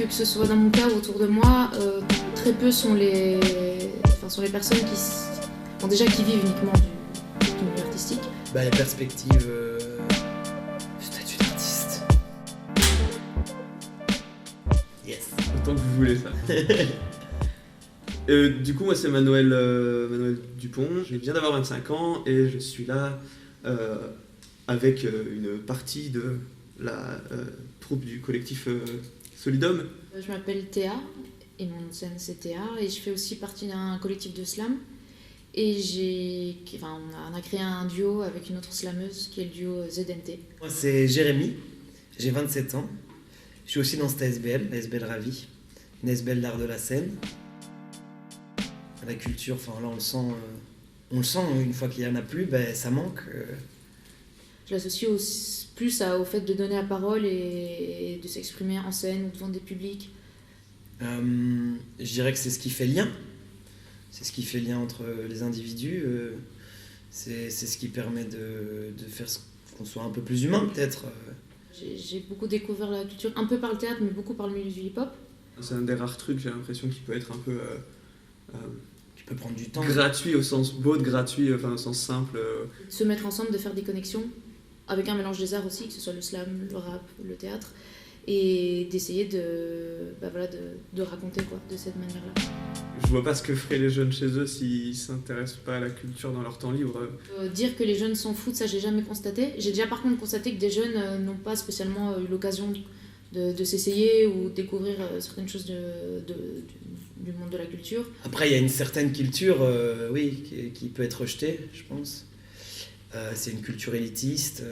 que ce soit dans mon cas ou autour de moi, très peu sont les personnes qui vivent uniquement du milieu artistique. La perspective du statut d'artiste. Yes. Autant que vous voulez ça. Du coup, moi c'est Manuel Dupont, je viens d'avoir 25 ans et je suis là avec une partie de la troupe du collectif Solidum. Je m'appelle Théa et mon nom de scène c'est Théa et je fais aussi partie d'un collectif de slam. Et on a créé un duo avec une autre slameuse qui est le duo ZNT. Moi c'est Jérémy, j'ai 27 ans. Je suis aussi dans cette ASBL, l'ASBL Ravi, une ASBL d'art de la scène. La culture, là on le sent, une fois qu'il n'y en a plus, ça manque. Je l'associe plus au fait de donner la parole et de s'exprimer en scène ou devant des publics. Je dirais que c'est ce qui fait lien. C'est ce qui fait lien entre les individus. C'est ce qui permet de faire qu'on soit un peu plus humain, peut-être. J'ai beaucoup découvert la culture, un peu par le théâtre, mais beaucoup par le milieu du hip-hop. C'est un des rares trucs, j'ai l'impression, qui peut être un peu... qui peut prendre du temps. Gratuit au sens beau de gratuit, au sens simple. De se mettre ensemble, de faire des connexions, avec un mélange des arts aussi, que ce soit le slam, le rap, le théâtre, et d'essayer de raconter de cette manière-là. Je vois pas ce que feraient les jeunes chez eux s'ils s'intéressent pas à la culture dans leur temps libre. Dire que les jeunes s'en foutent, ça j'ai jamais constaté. J'ai déjà par contre constaté que des jeunes n'ont pas spécialement eu l'occasion de s'essayer ou découvrir certaines choses du monde de la culture. Après il y a une certaine culture qui peut être rejetée, je pense. C'est une culture élitiste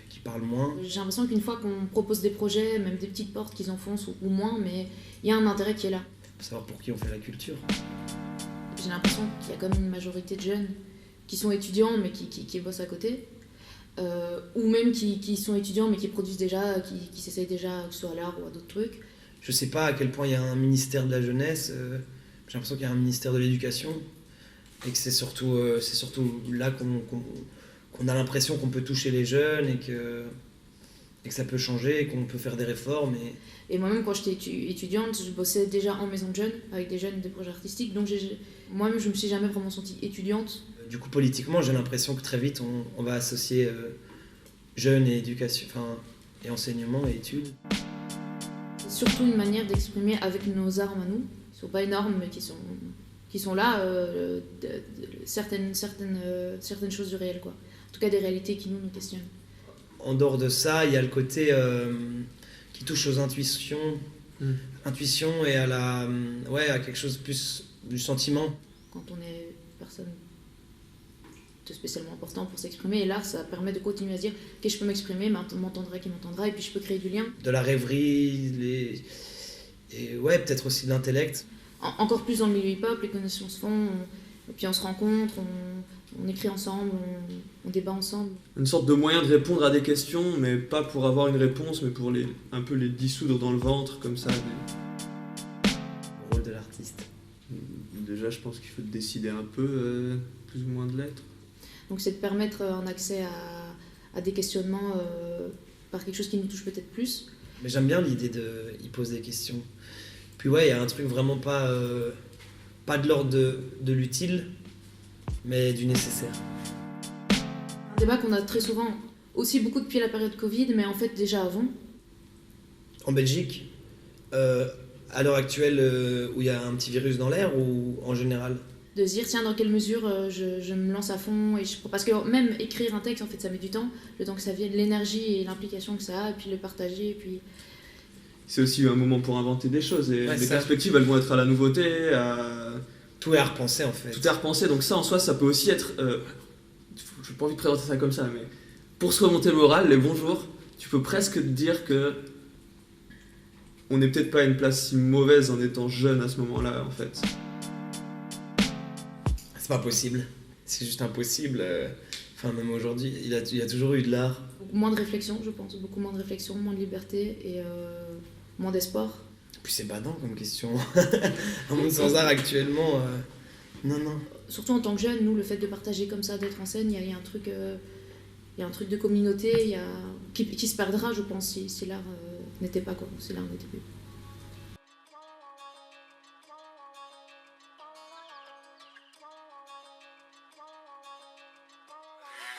qui parle moins. J'ai l'impression qu'une fois qu'on propose des projets, même des petites portes qu'ils enfoncent ou moins, mais il y a un intérêt qui est là. Faut savoir pour qui on fait la culture. J'ai l'impression qu'il y a quand même une majorité de jeunes qui sont étudiants mais qui bossent à côté, ou même qui sont étudiants mais qui produisent déjà, qui s'essayent déjà, que ce soit à l'art ou à d'autres trucs. Je sais pas à quel point il y a un ministère de la jeunesse, j'ai l'impression qu'il y a un ministère de l'éducation, et que c'est surtout là qu'on a l'impression qu'on peut toucher les jeunes et que ça peut changer, et qu'on peut faire des réformes. Et moi-même, quand j'étais étudiante, je bossais déjà en maison de jeunes, avec des jeunes, des projets artistiques, donc moi-même, je me suis jamais vraiment sentie étudiante. Du coup, politiquement, j'ai l'impression que très vite, on va associer jeunes et éducation, et enseignement et études. C'est surtout une manière d'exprimer avec nos armes à nous, qui sont pas énormes, mais qui sont là, certaines choses du réel, quoi. En tout cas, des réalités qui nous questionnent. En dehors de ça, il y a le côté qui touche aux intuitions, intuition et à quelque chose plus du sentiment. Quand on est personne de spécialement important pour s'exprimer, et l'art, ça permet de continuer à se dire que je peux m'exprimer, m'entendra qui m'entendra, et puis je peux créer du lien. De la rêverie, peut-être aussi de l'intellect. Encore plus dans le milieu hip-hop, les connexions se font, et puis on se rencontre, on écrit ensemble, on débat ensemble. Une sorte de moyen de répondre à des questions, mais pas pour avoir une réponse, mais pour un peu les dissoudre dans le ventre, comme ça. Le rôle de l'artiste. Déjà, je pense qu'il faut décider un peu, plus ou moins de l'être. Donc c'est de permettre un accès à des questionnements par quelque chose qui nous touche peut-être plus. Mais j'aime bien l'idée d'y poser des questions. Puis il y a un truc vraiment pas de l'ordre de l'utile, mais du nécessaire. Un débat qu'on a très souvent, aussi beaucoup depuis la période Covid, mais en fait déjà avant. En Belgique, à l'heure actuelle, où il y a un petit virus dans l'air, ou en général? De se dire, tiens, dans quelle mesure je me lance à fond, parce que même écrire un texte, en fait, ça met du temps, le temps que ça vienne, l'énergie et l'implication que ça a, et puis le partager, et puis... C'est aussi un moment pour inventer des choses, et les perspectives, elles vont être à la nouveauté, Tout est à repenser, en fait. Tout est à repenser, donc ça, en soi, ça peut aussi être... j'ai pas envie de présenter ça comme ça, mais pour se remonter le moral, les bons jours, tu peux presque te dire que on n'est peut-être pas à une place si mauvaise en étant jeune à ce moment-là, en fait. C'est pas possible. C'est juste impossible. Même aujourd'hui, il y a toujours eu de l'art. Beaucoup moins de réflexion, je pense. Beaucoup moins de réflexion, moins de liberté et moins d'espoir. Puis c'est badant comme question. Un monde sans art actuellement, non. Surtout en tant que jeune, nous, le fait de partager comme ça, d'être en scène, il y a un truc de communauté qui se perdra, je pense, si l'art n'était pas, quoi. Si l'art n'était plus.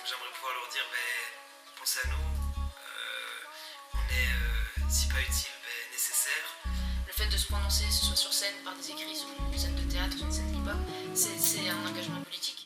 j'aimerais pouvoir leur dire, pensez à nous, on est, si pas utile, nécessaire. Le fait de se prononcer, que ce soit sur scène, par des écrits, sur une scène de théâtre, sur une scène hip-hop, c'est un engagement politique.